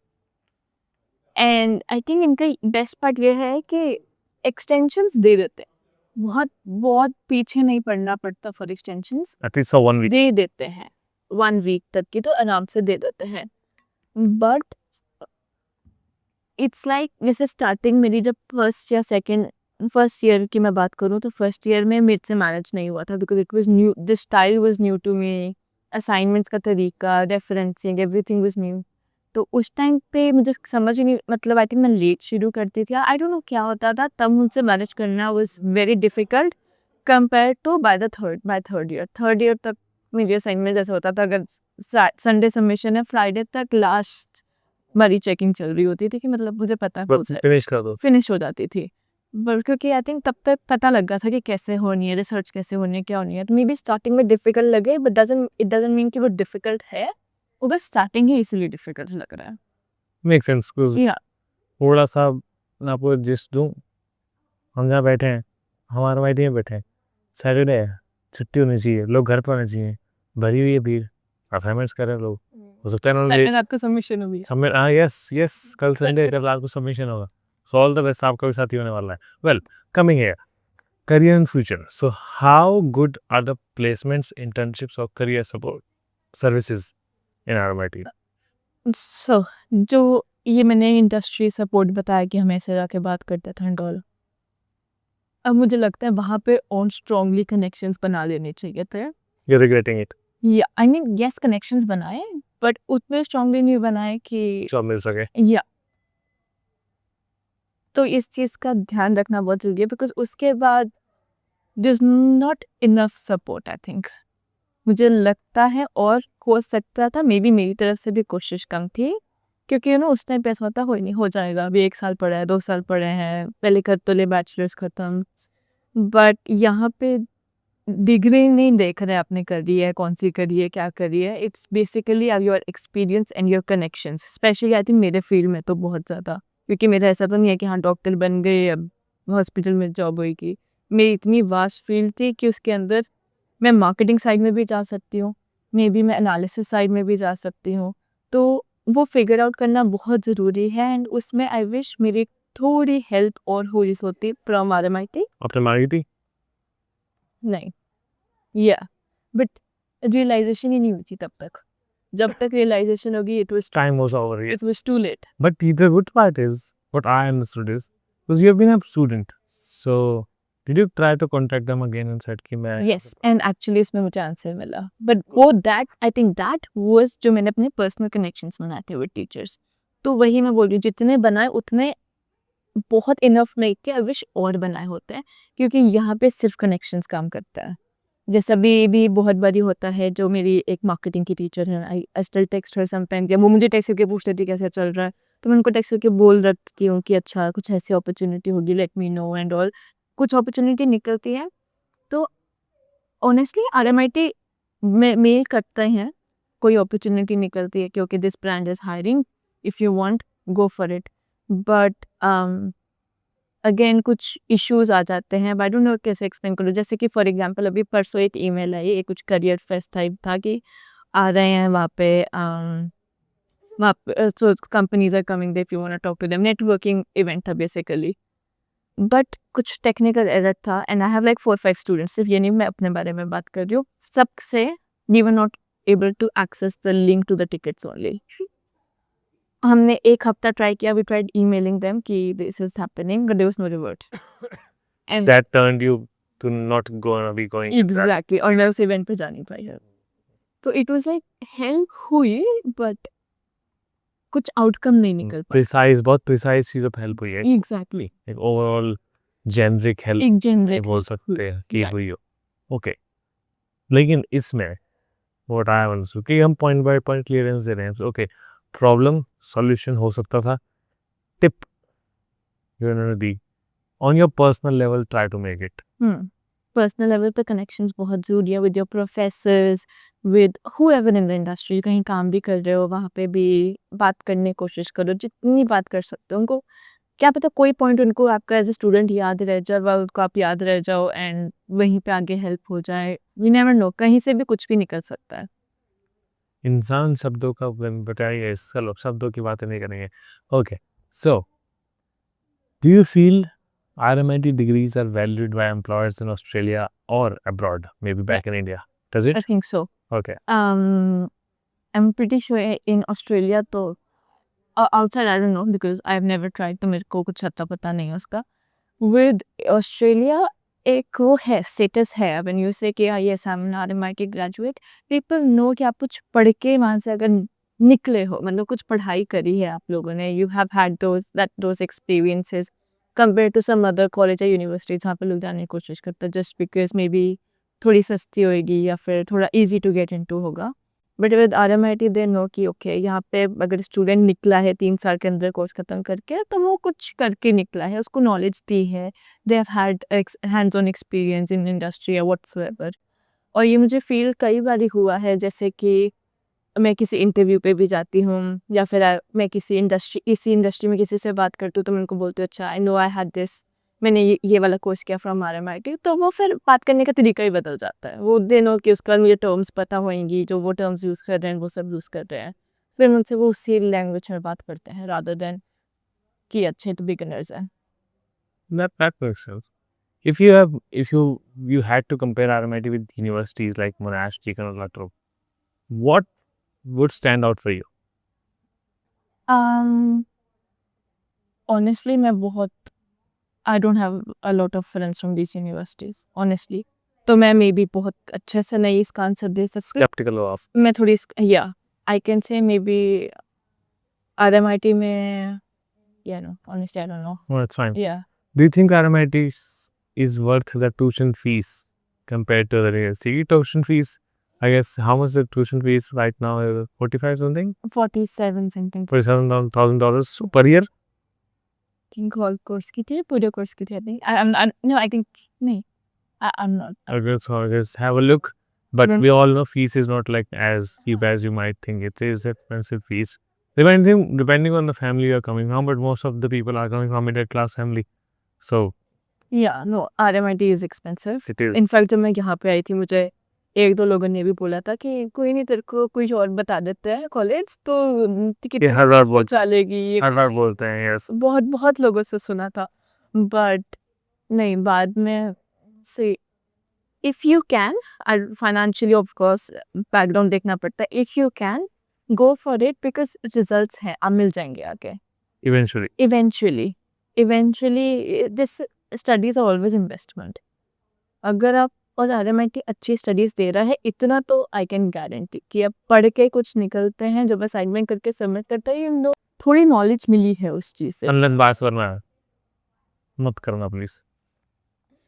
and I think इनका बेस्ट पार्ट ये है कि एक्सटेंशंस दे देते हैं, बहुत बहुत पीछे नहीं पड़ना पड़ता for extensions, at least for 1 week. दे देते हैं 1 वीक तक की, तो आराम से दे देते हैं। बट इट्स लाइक जैसे स्टार्टिंग मेरी जब फर्स्ट ईयर की मैं बात करूँ, तो फर्स्ट ईयर में मेरे से मैनेज नहीं हुआ था, because it was new, this style was new to me, assignments का तरीका, रेफरेंसिंग, एवरीथिंग वाज न्यू। तो उस टाइम पे मुझे समझ ही नहीं, मतलब आई थिंक मैं लेट शुरू करती थी, आई डोंट नो क्या होता था, तब मुझसे मैनेज करना was very difficult compare to by third year तक मेरी असाइनमेंट जैसे होता था, अगर संडे सबमिशन है, फ्राइडे तक लास्ट हमारी चेकिंग चल रही होती थी कि मतलब मुझे पता फिनिश कर दो, फिनिश हो जाती थी। बट क्योंकि आई थिंक तब तक पता लग गया था कि कैसे होनी है रिसर्च, कैसे होनी है, क्या होनी है, तो मे बी स्टार्टिंग में डिफिकल्ट लगे, बट इट डजंट मीन कि वो डिफिकल्ट है, वो बस स्टार्टिंग ही इसलिए डिफिकल्ट लग रहा है। Make sense. या थोड़ा सा मैं आपको जिस दूँ, हम जहाँ बैठे हैं, हम RMIT में बैठे हैं, सैटरडे है, छुट्टी होनी चाहिए, लोग घर पर होने चाहिए, भरी हुई है भीड़, असाइनमेंट्स कर रहे हैं लोग, हो सकता है उन्होंने रात को सबमिशन हुई सबमिट, हाँ यस कल संडे, कल रात को सबमिशन होगा. सो ऑल द बेस्ट, आपका भी साथी होने वाला है. Well, coming here, career and future. So how good are the placements, internships, or career support services in RMIT? सो जो ये मैंने इंडस्ट्री सपोर्ट बताया कि हम ऐसे जाके बात करते थे एंड ऑल, अब मुझे लगता है वहाँ पे और स्ट्रांगली कनेक्शंस बना लेने चाहिए थे। You're regretting it. या आई मीन यस कनेक्शंस बनाए, बट उतने स्ट्रांगली नहीं बनाए कि जॉब मिल सके. या तो इस चीज़ का ध्यान रखना बहुत ज़रूरी है, बिकॉज उसके बाद this not enough support I think, मुझे लगता है। और हो सकता था मे बी मेरी तरफ से भी कोशिश कम थी, क्योंकि उस टाइम पे ऐसा होता हो नहीं, हो जाएगा, अभी 1 साल पड़ा है, 2 साल पड़े हैं, पहले कर तो ले बैचलर्स ख़त्म। बट यहाँ पे डिग्री नहीं देख रहे आपने करी है, कौन सी करी है, क्या करी है, it's basically your experience and your connections. Specially I think मेरे फील्ड में तो बहुत ज़्यादा, क्योंकि मेरा ऐसा तो नहीं है कि हाँ डॉक्टर बन गए अब हॉस्पिटल में जॉब होगी। मेरी इतनी वास्ट फील्ड थी कि उसके अंदर मैं मार्केटिंग साइड में भी जा सकती हूँ, मे बी मैं एनालिसिस साइड में भी जा सकती हूँ। तो वो फिगर आउट करना बहुत ज़रूरी है, एंड उसमें आई विश मेरी थोड़ी हेल्प और हुई होती फ्रॉम RMIT। आपने मांगी थी? नहीं, या बट रियलाइजेशन ही नहीं हुई थी तब तक। जब तक रियलाइजेशन होगी it Time was over. It Yes. Was too late. But the good part is, what I understood is, because you have been a student, so did you try to contact them again and said कि मैं yes, and actually इसमें मुझे answer मिला, but वो that I think that was जो मैंने अपने personal connections बनाए थे विद टीचर्स। तो वही मैं बोल रही हूँ, जितने बनाए उतने बहुत इनफ नहीं थे, आई विश और बनाए होते हैं, क्योंकि यहाँ पे सिर्फ कनेक्शंस काम करता है। जैसा भी बहुत बारी होता है, जो मेरी एक मार्केटिंग की टीचर है, I still text her sometime, वो मुझे टेक्स्ट करके पूछ लेती कैसे चल रहा है, तो मैं उनको टेक्स्ट करके बोल रखती हूँ कि अच्छा कुछ ऐसी अपॉर्चुनिटी होगी, let me know and all. कुछ अपॉर्चुनिटी निकलती है तो ऑनेस्टली RMIT में मेल करते हैं, कोई अपॉर्चुनिटी निकलती है क्योंकि this brand is hiring, if you want go for it. But again कुछ इश्यूज आ जाते हैं, आई डोंट नो कैसे एक्सप्लेन करूँ। जैसे कि फॉर एग्जांपल अभी परसों एक ईमेल आई, एक कुछ करियर फेस्ट टाइप था कि आ रहे हैं वहाँ पे so companies are coming they, if you want to talk to them, networking event था बेसिकली। बट कुछ टेक्निकल एरर था, and I have like 4-5 students, सिर्फ ये नहीं मैं अपने बारे में बात कर रही हूँ, सबसे we were not able to access the link to the tickets only. हमने 1 हफ्ता ट्राई किया, वी ट्राइड ईमेलिंग देम कि this is happening, but there was no revert. And that turned you to not gonna be going to that? Exactly, और मैं उस event पे जा नहीं पाई। तो इट वाज लाइक हेल्प हुई, बट कुछ आउटकम नहीं निकल पाया। Precise, बहुत precise चीज़ों पे help हुई है. एग्जैक्टली, एक overall generic help एक नहीं जनरेट बोल सकते हैं कि Right. हुई हो. Okay. लेकिन इसमें what I understood कि हम point by point clearance दे रहे हैं. Okay, problem solution हो सकता था. Tip you know the. On your personal level, try to make it. Personal level पे कनेक्शंस बहुत ज़रूरी है with your professors, with whoever in the industry. कहीं काम भी कर रहे हो वहाँ पे भी बात करने की कोशिश करो, जितनी बात कर सकते हो। उनको क्या पता कोई पॉइंट उनको आपका एज ए स्टूडेंट याद रह जाए, और उनको आप याद रह जाओ एंड वहीं पे आगे हेल्प हो जाए। वी नेवर नो, कहीं से भी कुछ भी निकल सकता है। इंसान शब्दों का बताइए. चलो शब्दों की बातें नहीं करेंगे. Okay. So, do you feel RMIT degrees are valued by employers in Australia or abroad, maybe back in India? Does it? I think so. Okay. I am pretty sure in Australia तो, outside I don't know because I have never tried, तो मेरे को कुछ अता पता नहीं है उसका। विद ऑस्ट्रेलिया एक वो है, स्टेटस है, व्हेन यू से कि yes I am an RMIT graduate, people know कि आप कुछ पढ़ के वहाँ से अगर निकले हो, मतलब कुछ पढ़ाई करी है आप लोगों ने, you have had those experiences compare to some other college या यूनिवर्सिटी जहाँ पे लोग जाने की कोशिश करते हैं जस्ट बिकॉज मे बी थोड़ी सस्ती होएगी या फिर थोड़ा ईजी टू गेट इनटू होगा। But with RMIT they know कि ओके यहाँ पे अगर स्टूडेंट निकला है 3 साल के अंदर कोर्स खत्म करके, तो वो कुछ करके निकला है, उसको नॉलेज दी है, they have had hands on experience in industry या व्हाट्सएवर। और ये मुझे फील कई बार हुआ है, जैसे कि मैं किसी इंटरव्यू पे भी जाती हूँ या फिर मैं इसी इंडस्ट्री में किसी से बात करती हूँ, तो मैं उनको बोलती हूँ अच्छा I know I had this, मैंने ये वाला कोर्स किया फ्रॉम RMIT, तो वो फिर बात करने का तरीका ही बदल जाता है। वो दे नो कि उसके बाद मुझे टर्म्स पता होंगी, जो वो टर्म्स यूज़ कर रहे हैं वो सब यूज़ कर रहे हैं, फिर उनसे वो उसी लैंग्वेज में बात करते हैं रादर देन कि अच्छे तो बिगिनर्स हैं। That makes sense. if you had to compare RMIT with universities like Monash, Deakin or Latrobe, what would stand out for you? Honestly, I don't have a lot of friends from these universities, honestly. तो मैं may be बहुत अच्छे से नहीं इसका answer दे सकती. Skeptical हो आप? मैं थोड़ी yeah, I can say maybe RMIT में, yeah, no, honestly I don't know. Oh, that's fine. Yeah. Do you think RMIT is worth the tuition fees compared to the university? Tuition fees, I guess, how much the tuition fees right now? 45 something? 47 something. $47,000 per year? I think all course की थी, पूरे course की थी, I think. I think नहीं. I'm not. Okay, so just have a look. But we all know fees is not like as cheap as you might think. It is expensive fees. Depending on the family you're coming from, but most of the people are coming from middle class family. So Yeah, no, RMIT is expensive. it is. In fact, जब मैं यहाँ पे आई थी, मुझे एक दो लोगों ने भी बोला था कि कोई नहीं, तेरे को कुछ और बता देते हैं कॉलेज, तो टिकट ये हर बार बोलते चलेगी. हर बार बोलते हैं यस. बहुत बहुत लोगों से सुना था, बट नहीं, बाद में से if you can, financially of course background देखना पड़ता है. If you can go for it, because results हैं, आप मिल जाएंगे आगे Eventually. Eventually. This studies are always investment. अगर आप और RMIT अच्छी स्टडीज दे रहा है इतना, तो आई कैन गारंटी कि आप पढ़ के कुछ निकलते हैं, जब असाइनमेंट करके सबमिट करते हैं, you know, थोड़ी नॉलेज मिली है उस चीज से. अनलेस बात करना है मत करना प्लीज.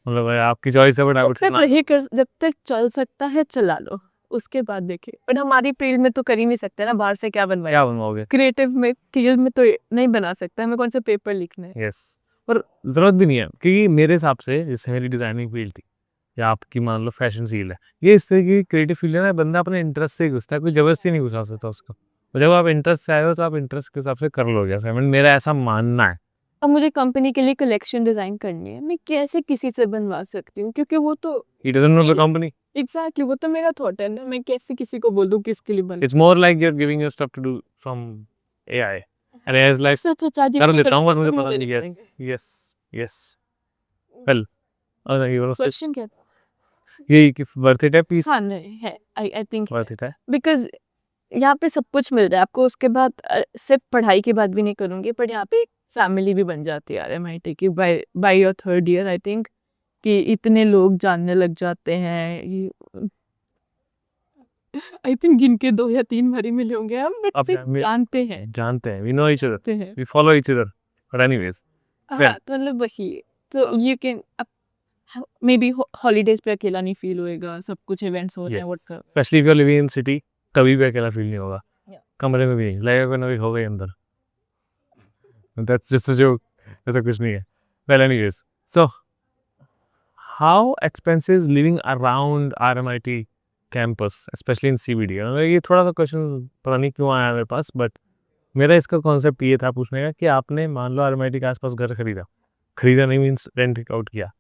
मतलब भाई आपकी चॉइस है, बट आई वुड से वही कर, जब तक चल सकता है चला लो, उसके बाद देखिए. पर हमारी फील्ड में तो कर ही नहीं सकते ना, बाहर से क्या बनवाया. क्या बनवाओगे? क्रिएटिव में फील्ड में तो नहीं बना सकता. हमें कौन सा पेपर लिखना है. यस. और जरूरत भी नहीं है, क्योंकि मेरे हिसाब से जैसे मेरी डिजाइनिंग फील्ड थी या आपकी मान लो फैशन फील्ड है, ये इस तरह की क्रिएटिव फील्ड है ना, बंदा अपने इंटरेस्ट से ही घुसता है, कोई जबरदस्ती नहीं घुसा सकता उसको. और जब आप इंटरेस्ट से आए हो तो आप इंटरेस्ट के हिसाब से कर लोगे असाइनमेंट. मेरा ऐसा मानना है. अब मुझे कंपनी के लिए कलेक्शन डिजाइन करनी है, मैं कैसे किसी से बनवा सकती हूँ, क्योंकि वो तो He doesn't know the company. Exactly वो तो मेरा थॉट है ना. मैं कैसे किसी को बोल दूँ किसके लिए बन. It's more like you're giving your stuff to do from AI. And AI is like, सच सच कर लेता हूँ, बस मुझे पता नहीं. Yes, yes, yes. Well, you want to say question क्या था. यही कि worth it है पीस. हाँ नहीं है, आई थिंक worth it है. बिकॉज यहाँ पे सब कुछ मिल रहा है आपको. उसके बाद सिर्फ पढ़ाई की बात भी नहीं करूँगी, पर यहाँ पे फैमिली भी बन जाती है RMIT की. By your third year I think कि इतने लोग जानने लग जाते हैं. आई थिंक गिन के 2 या 3 बारी मिले होंगे हम, बट अब सिर्फ जानते हैं. we know each other, हैं. we follow each other. But anyways, हाँ, तो मतलब वही. तो you can may be holidays पे अकेला नहीं फील होएगा, सब कुछ इवेंट्स हो रहे हैं. yes. What Especially if you're living in city, कभी भी अकेला फील नहीं होगा. Yeah. कमरे में भी नहीं लगेगा, कोई ना कोई होगा ही अंदर. That's just a joke. ऐसा कुछ नहीं है. Well, anyways, so how expensive is living around RMIT campus, especially in CBD? ये थोड़ा सा क्वेश्चन पता नहीं क्यों आया मेरे पास, बट मेरा इसका कॉन्सेप्ट ये था पूछने का कि आपने मान लो RMIT के आसपास घर खरीदा नहीं मीन्स रेंट आउट किया,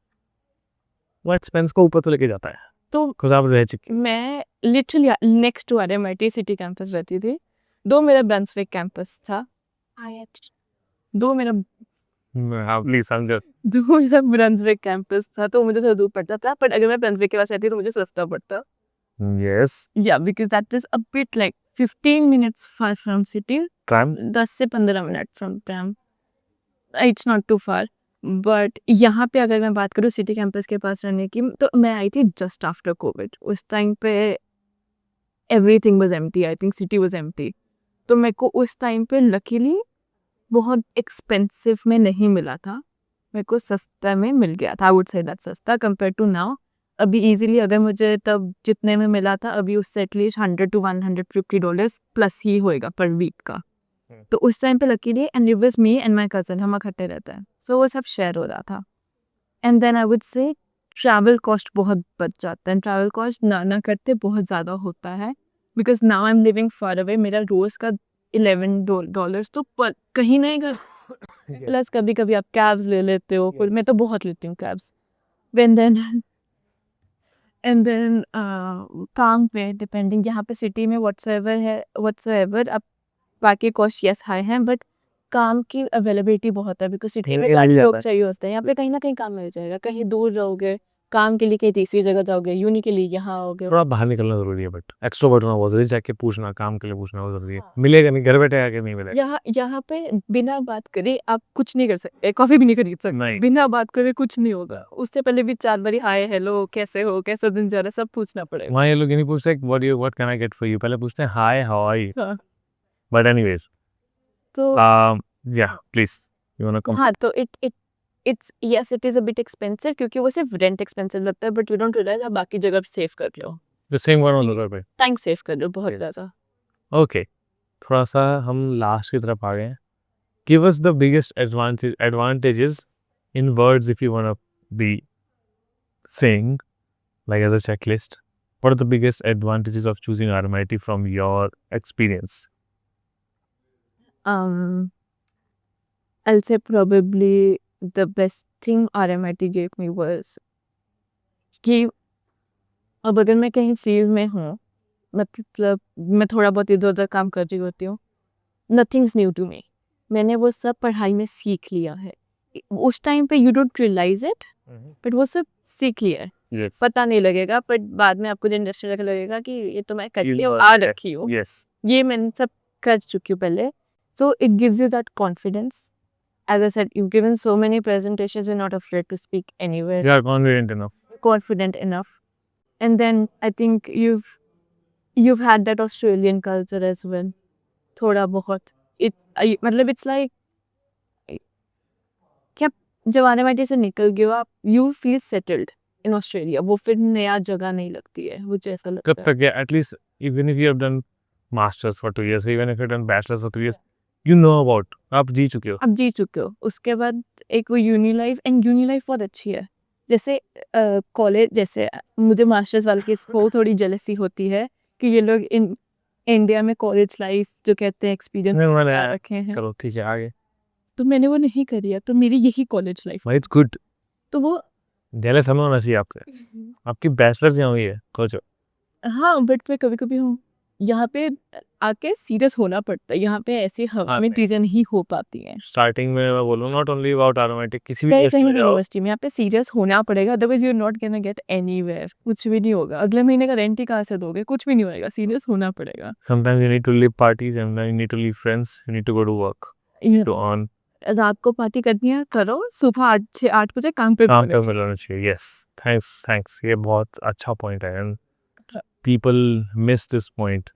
वो एक्सपेंस को ऊपर तो लेके जाता है. तो बिकॉज आप रह चुके. मैं literally next to RMIT city campus रहती थी. 2 मेरा ब्रंसविक कैंपस था. 2 मेरा प्लीज समझो. 2 मेरा ब्रंसविक कैंपस था, तो मुझे थोड़ा दूर पड़ता था. बट अगर मैं ब्रंसविक के पास रहती तो मुझे सस्ता पड़ता. यस. या because that is a bit like 15 minutes far from city. Tram 10 से 15 minute from tram. It's not too far. But यहाँ पे अगर मैं बात करूँ सिटी कैंपस के पास रहने की, तो मैं आई थी जस्ट आफ्टर कोविड. उस टाइम पे everything was empty. I think city was empty. तो मेरे को उस टाइम पे लकीली बहुत एक्सपेंसिव में नहीं मिला था, मेरे को सस्ता में मिल गया था. आई वुड से दैट सस्ता कंपेयर टू नाउ. अभी इजीली अगर मुझे तब जितने में मिला था, अभी उससे एटलीस्ट $100 to $150 प्लस ही होएगा पर वीक का. तो उस टाइम पे luckily and it was me and my cousin, हम इकट्ठे रहते हैं, सो वो सब शेयर हो रहा था. And then I would say travel cost बहुत बच जाता है. ट्रैवल कॉस्ट ना करते बहुत ज़्यादा होता है, because now I am living far away. मेरा रोज़ का $11 तो कहीं नहीं का. प्लस कभी कभी आप कैब्स ले लेते हो. फिर मैं तो बहुत लेती हूँ कैब्स. एंड देन काम पे डिपेंडिंग, यहाँ पे सिटी में व्हाट्सएवर आप बाकी कॉस्ट यस हाई हैं, बट काम की अवेलेबिलिटी बहुत है, बिकॉज सिटी में मिल काफ़ी जाता लोग है। चाहिए होते हैं। यहाँ पे कहीं ना कहीं काम मिल जाएगा, कहीं दूर रहोगे काम के लिए, कहीं तीसरी जगह जाओगे, यूनी के लिए यहाँ आओगे। थोड़ा बाहर निकलना ज़रूरी है, बट एक्स्ट्रोवर्ट होना बहुत ज़रूरी है, जाके पूछना, काम के लिए पूछना बहुत ज़रूरी है। हाँ। मिलेगा नहीं, घर बैठे आके नहीं मिलेगा। यहाँ पे बिना बात करे आप कुछ नहीं कर सकते, कॉफी भी नहीं खरीद सकते, नहीं। बिना बात करे कुछ नहीं होगा। उससे पहले भी 4 बारी हाय हेलो कैसे हो, कैसा दिन जा रहा है, सब पूछना पड़ेगा। वहाँ ये लोग ये नहीं पूछते what can I get for you, पहले पूछते हैं हाय हाउ आर यू। हाँ, बट एनीवेज, तो या प्लीज यू वांट टू हाँ, तो it's yes it is a bit expensive, क्योंकि वो सिर्फ रेंट एक्सपेंसिव लगता है, बट यू डोंट रियलाइज आप बाकी जगह सेव कर रहे हो, the same one on the pay. Time save कर रहे हो बहुत Yes. ज़्यादा। ओके, थोड़ा सा हम लास्ट की तरफ आ गए हैं। Give us the biggest advantages in words if you want to be saying like as a checklist. What are the biggest advantages of choosing RMIT from your experience? I'll say probably the best thing RMIT gave me was कि अब अगर मैं कहीं field में हूँ, मतलब मैं थोड़ा बहुत इधर-उधर काम कर रही होती हूँ, नथिंग्स न्यू टू मी। मैंने वो सब पढ़ाई में सीख लिया है। उस टाइम पे you don't realise it, but वो सब सीख लिया है। Yes. पता नहीं लगेगा, बट बाद में आपको जब इंडस्ट्री जाके लगेगा कि ये तो मैं You करके know आ that. रखी हूँ, Yes. ये मैंने सब कर चुकी हूँ पहले। So it gives you that confidence. As I said, you've given so many presentations, you're not afraid to speak anywhere, You are confident enough. confident enough. And then I think you've had that Australian culture as well. थोड़ा बहुत मतलब it's like कि आप जब RMIT से निकल गए हो, आप you feel settled in Australia. वो फिर नया जगह नहीं लगती है, मुझे ऐसा कब लगता है। तक या at least even if you have done masters for 2 years, even if you have done bachelors for 3 years, you know about, आप जी चुके हो। आप जी चुके हो। उसके बाद एक वो uni life, and uni life बहुत अच्छी है। जैसे कॉलेज, जैसे मुझे मास्टर्स वाले के इसको थोड़ी जेलसी होती है कि ये लोग इन इंडिया में कॉलेज लाइफ जो कहते हैं एक्सपीरियंस मैंने रखे हैं, चलो ठीक है आगे। तो मैंने वो नहीं करी है, तो मेरी यही कॉलेज लाइफ। भाई इट्स गुड, तो वो जेलस हमें होना चाहिए आपसे। आपकी बैचलर्स यहाँ हुई है, सोचो। हाँ, बट मैं कभी कभी हूँ यहाँ पे आके सीरियस होना पड़ता है। यहाँ पे ऐसी हवा में नहीं। चीजें नहीं हो पाती हैं। स्टार्टिंग में मैं बोलूँ नॉट ओनली अबाउट RMIT, किसी भी कहीं टेस्ट में जाओ, यूनिवर्सिटी में यहाँ पे सीरियस होना पड़ेगा, otherwise you are not gonna get anywhere. कुछ भी नहीं होगा, अगले महीने का रेंट ही कहाँ से दोगे, कुछ भी नहीं होएगा, सीरियस होना पड़ेगा। sometimes you need to leave parties, sometimes you need to leave friends, you need to go to work to earn। रात को पार्टी करनी है करो, सुबह 8 बजे काम पे काम पहुंचो। पे मिलना चाहिए। यस, थैंक्स, ये बहुत अच्छा पॉइंट है and people miss this point.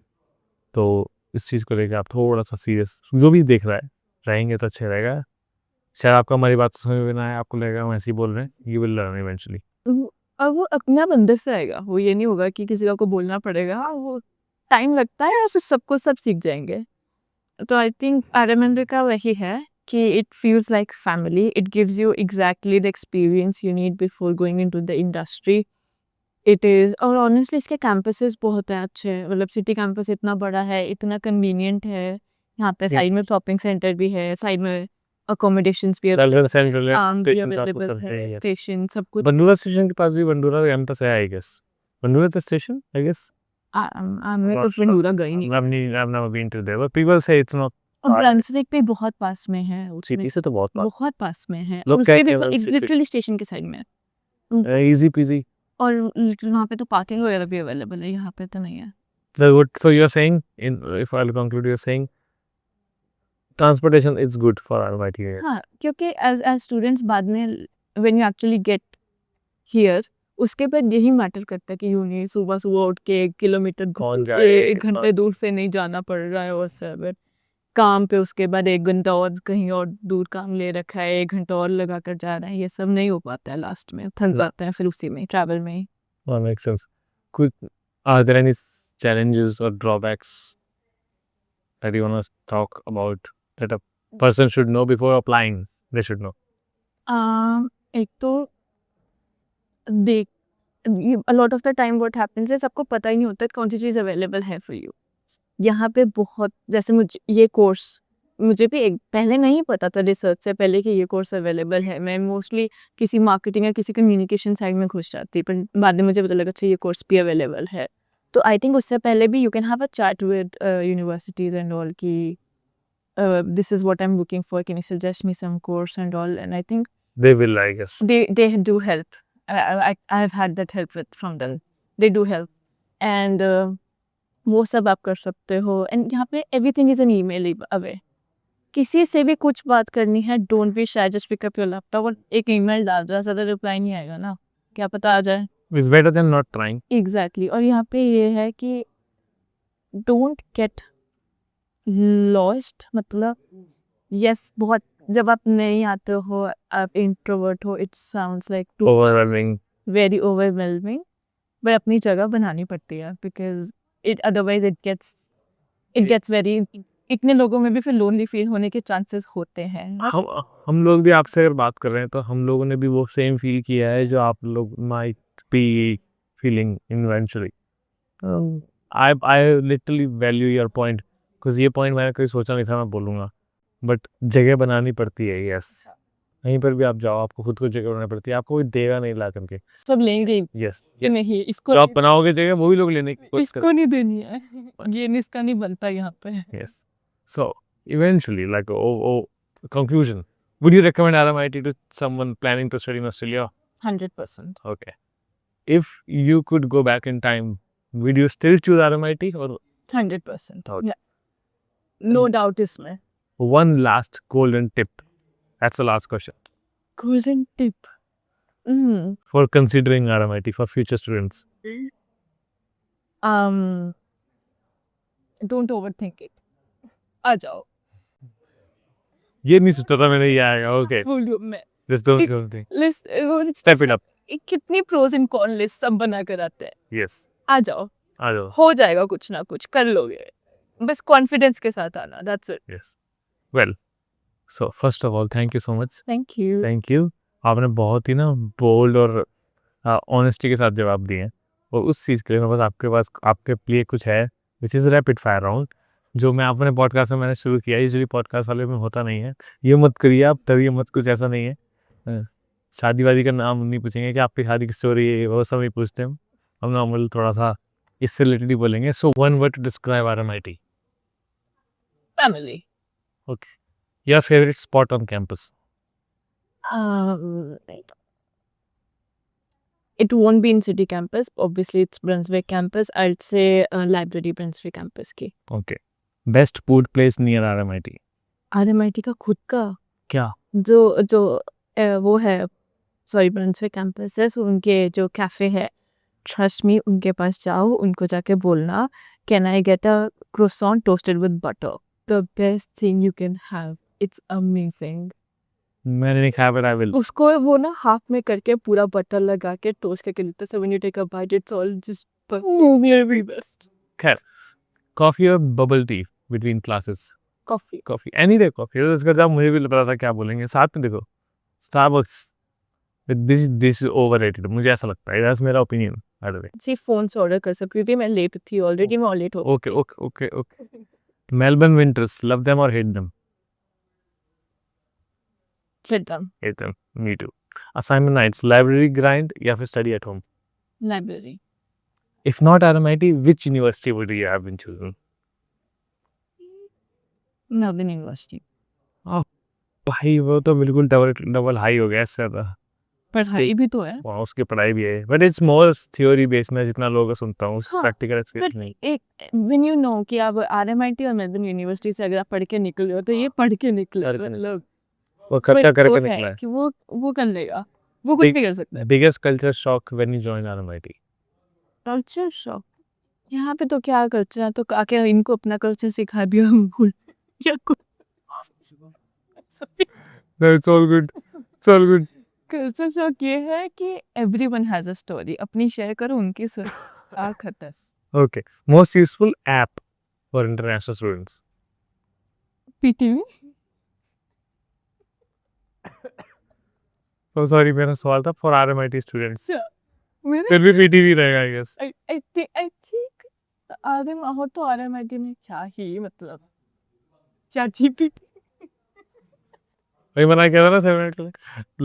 तो इस चीज़ को लेकर आप थोड़ा सा सीरियस, जो भी देख रहा है रहेंगे तो अच्छा रहेगा। शायद आपको हमारी बात समझ में ना आए, आपको लगेगा हम ऐसे ही बोल रहे हैं, यू विल लर्न इवेंचुअली। और वो अपने आप अंदर से आएगा, वो ये नहीं होगा कि किसी को बोलना पड़ेगा। वो टाइम लगता है, ऐसे सबको सब सीख जाएंगे। तो आई थिंक RMIT का वही है कि it feels like family, it gives you exactly the experience you need before going into the industry. It is, और ऑनेस्टली इसके कैंपसेस बहुत हैं अच्छे, मतलब सिटी कैंपस इतना बड़ा है, इतना कन्वीनियंट है। यहाँ पे साइड में शॉपिंग सेंटर भी है, साइड में अकोमोडेशंस भी अवेलेबल है, स्टेशन सब कुछ। बंडूरा स्टेशन के पास भी बंडूरा कैंपस है I guess. Bundoora the station I guess. मैं तो बंडूरा गई नहीं। I've never been to there, but people say it's not। और ब्रंसविक भी बहुत पास में है, सिटी से तो बहुत बहुत पास में है, लोग और उसके कहते हैं भी City। लिटरली स्टेशन के साइड में है। Easy PG. और वहाँ पे तो पार्किंग वगैरह भी अवेलेबल है, यहाँ पे तो नहीं है। So you're saying, if I'll conclude, you're saying transportation is good for RMIT। हाँ, क्योंकि एज स्टूडेंट्स बाद में when you actually get here, उसके बाद यही मैटर करता है कि यूँ सुबह सुबह उठ के 1 किलोमीटर कौन जाए, 1 घंटे दूर से नहीं जाना पड़ रहा है, और सब काम पे उसके बाद 1 घंटा और कहीं और दूर काम ले रखा है, 1 घंटा और लगा कर जा रहा है, ये सब नहीं हो पाता है। लास्ट में थक जाते हैं फिर उसी में ट्रैवल में ही। That makes sense। Are there any challenges or drawbacks that you want to talk about that a person should know before applying? They should know। एक तो देख, a lot of the time what happens is सबको पता ही नहीं होता कौन सी चीज़ available है for you. यहाँ पे बहुत, जैसे मुझे ये कोर्स, मुझे भी एक पहले नहीं पता था रिसर्च से पहले कि ये कोर्स अवेलेबल है। मैं मोस्टली किसी मार्केटिंग या किसी कम्युनिकेशन साइड में घुस जाती, पर बाद में मुझे पता लगा अच्छा ये कोर्स भी अवेलेबल है। तो आई थिंक उससे पहले भी you can have a chat with universities and all की this is what I'm looking for, can you suggest me some course and all, and I think They will, I guess. they do help. I've had that help from them. They do help, and वो सब आप कर सकते हो, and यहाँ पे everything is an email away. किसी से भी कुछ बात करनी है, don't be shy, just pick up your laptop और एक ईमेल डाल दो, ज़्यादा रिप्लाई नहीं आएगा ना, क्या पता आ जाए. It's better than not trying. Exactly. और यहाँ पे ये है कि डोंट गेट लॉस्ट. मतलब यस, बहुत जब आप नहीं आते हो, आप इंट्रोवर्ट हो, it sounds like to Overwhelming. Very overwhelming, but अपनी जगह बनानी पड़ती है, because it otherwise it gets very, इतने लोगों में भी फिर लोनली फील होने के चांसेस होते हैं. हम लोग भी आपसे अगर बात कर रहे हैं तो हम लोगों ने भी वो सेम फील किया है जो आप लोग might be feeling eventually. I literally value your point, because ये पॉइंट मैंने कभी सोचा नहीं था मैं बोलूँगा, बट जगह बनानी पड़ती है. यस, कहीं पर भी आप जाओ आपको खुद को जगह बनानी पड़ती है, आपको कोई देगा नहीं ला करके. सब लेंगे यस, कि नहीं, इसको जो आप बनाओगे जगह वही लोग लेने की कोशिश इसको नहीं देनी है, ये इसका नहीं बनता यहाँ पे. Yes. So eventually, like, conclusion. Would you recommend RMIT to someone planning to study in Australia? 100%. Okay. If you could go back in time, would you still choose RMIT or 100%. Okay. Yeah. No doubt इसमें. one last golden tip? That's the last question Golden tip. for considering RMIT for future students. Don't overthink it. आ जाओ. ये नहीं सोचा था मैंने ये आएगा. Okay. बोलियो मैं. Just don't think. List Step it up. कितनी प्रोज एंड कॉन लिस्ट सब बना कर आते हैं. Yes. आ जाओ, आ जाओ. हो जाएगा, कुछ ना कुछ कर लोगे, बस कॉन्फिडेंस के साथ आना. That's it. Yes. Well, so first of all, thank you so much. Thank you. Thank you. आपने बहुत ही ना बोल्ड और ऑनेस्टी के साथ जवाब दिए हैं, और उस चीज़ के लिए मेरे पास आपके लिए कुछ है, which is rapid fire round, जो मैं अपने पॉडकास्ट में मैंने शुरू किया. यूजुअली पॉडकास्ट वाले में होता नहीं है. ये मत करिए आप, डरिए मत, कुछ ऐसा नहीं है. शादी वादी का नाम नहीं पूछेंगे कि आपकी शादी की स्टोरी है, वो सब नहीं पूछते हम नॉर्मल थोड़ा सा इससे रिलेटेड ही बोलेंगे. So one word to describe RMIT. Family. Your favourite spot on campus. It won't be in city campus. Obviously, it's Brunswick campus. I'd say library Brunswick campus की. Okay. Best food place near RMIT. RMIT का खुद का क्या? जो वो है, sorry, Brunswick campus है, सो उनके जो कैफ़े है, ट्रस्ट मी, उनके पास जाओ, उनको जाके बोलना, can I get a croissant toasted with butter, the best thing you can have, it's amazing. मैंने नहीं खाया, बट आई विल. उसको वो ना हाफ में करके पूरा बटर लगा के टोस्ट करके देते, so when you take a bite it's all just very best. खैर, कॉफी और bubble tea between classes. Coffee. Coffee, any day coffee. इसका जब मुझे भी पता था क्या बोलेंगे. साथ में देखो, स्टारबक्स, दिस इज ओवररेटेड, मुझे ऐसा लगता है. दैट्स मेरा ओपिनियन. By the way. सी फोन से ऑर्डर कर सकती हूँ, मैं लेट थी ऑलरेडी, मैं लेट हो. Okay okay okay okay. Melbourne winters, love them और hate them. Hit them. Hate them. Me too. Assignment nights, library grind या फिर study at home. Library. If not RMIT, which university would you have been chosen? Melbourne University. भाई वो तो बिल्कुल double high हो गया इससे ज़्यादा. पढ़ाई भी तो है. वहाँ उसकी पढ़ाई भी है, but it's more theory based. मैं जितना लोगों का सुनता हूँ, हाँ, प्रैक्टिकल बट एक्सपीरियंस नहीं. एक when you know कि आप RMIT और मेलबर्न यूनिवर्सिटी से अगर आप पढ़ के निकले हो, तो ये पढ़ के निकले, मतलब वो खर्चा but करके वो निकला है. कि वो कर लेगा, वो कुछ भी कर सकता है. Biggest culture shock when you join RMIT. Culture shock. यहाँ पे तो क्या कल्चर है, तो आके इनको अपना कल्चर सिखा भी हम भूल या कुछ. No, it's all good. It's all good. Culture shock ये है कि everyone has a story, अपनी शेयर करो, उनकी sir खतस. Okay. Most useful app for international students. PTV. So sorry, मेरा सवाल था for RMIT students. मेरे फिर भी PTV रहेगा, I guess. I think आधे माहौल तो RMIT में क्या ही, मतलब ChatGPT. वही मना किया था ना 7 मिनट के लिए.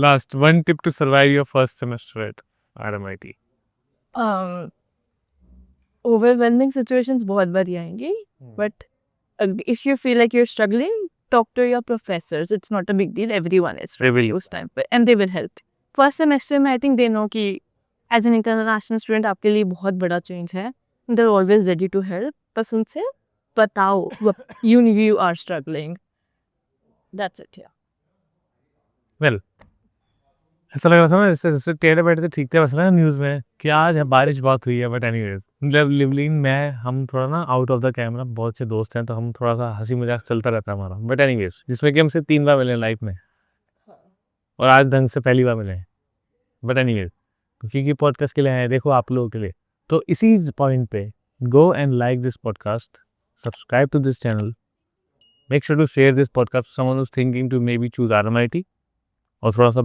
Last one tip to survive your first semester at RMIT. Overwhelming situations बहुत बारी आएंगी, but if you feel like you're struggling, talk to your professors. It's not a big deal. Everyone is free उस time पे, and they will help. First semester में I think they know कि as an international student आपके लिए बहुत बड़ा change है. They're always ready to help. बस उनसे बताओ you are struggling. That's it. Yeah. Well ऐसा लग रहा था ना जैसे टेढ़े बैठे थे ठीक थे बस ना न्यूज़ में कि आज बारिश बहुत हुई है, बट एनीवेज मतलब लिवलिन मैं हम थोड़ा ना आउट ऑफ द कैमरा बहुत से दोस्त हैं, तो हम थोड़ा सा हंसी मजाक चलता रहता है हमारा, बट एनीवेज जिसमें कि हमसे 3 बार मिले लाइफ में और आज ढंग से पहली बार मिले, बट एनीवेज क्योंकि पॉडकास्ट के लिए आए देखो आप लोगों के लिए, तो इसी पॉइंट पे go and like this podcast, subscribe to this channel, make sure to share this podcast someone who is thinking to maybe choose RMIT और थोड़ा सा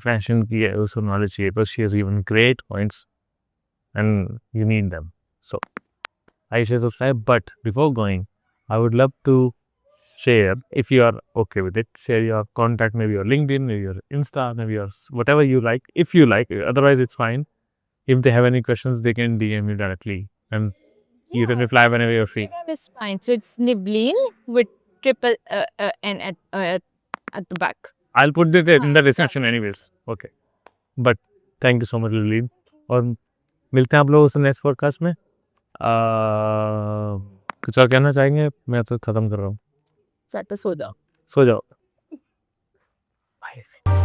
फैशन की है उसको नॉलेज चाहिए, but she has given great points and you need them, so I share subscribe, but before going I would love to share, if you are okay with it, share your contact, maybe your LinkedIn, maybe your Insta, maybe your whatever you like, if you like, otherwise it's fine. If they have any questions they can DM you directly and you can reply whenever you're free. Instagram is fine. So it's Nibleen with triple N at the back. I'll put it in the description anyways. Okay, but thank you so much Lilleen, और मिलते हैं आप लोगों से next podcast में। कुछ और कहना चाहेंगे? मैं तो खत्म कर रहा हूँ। सो जाओ। सो जाओ। Bye.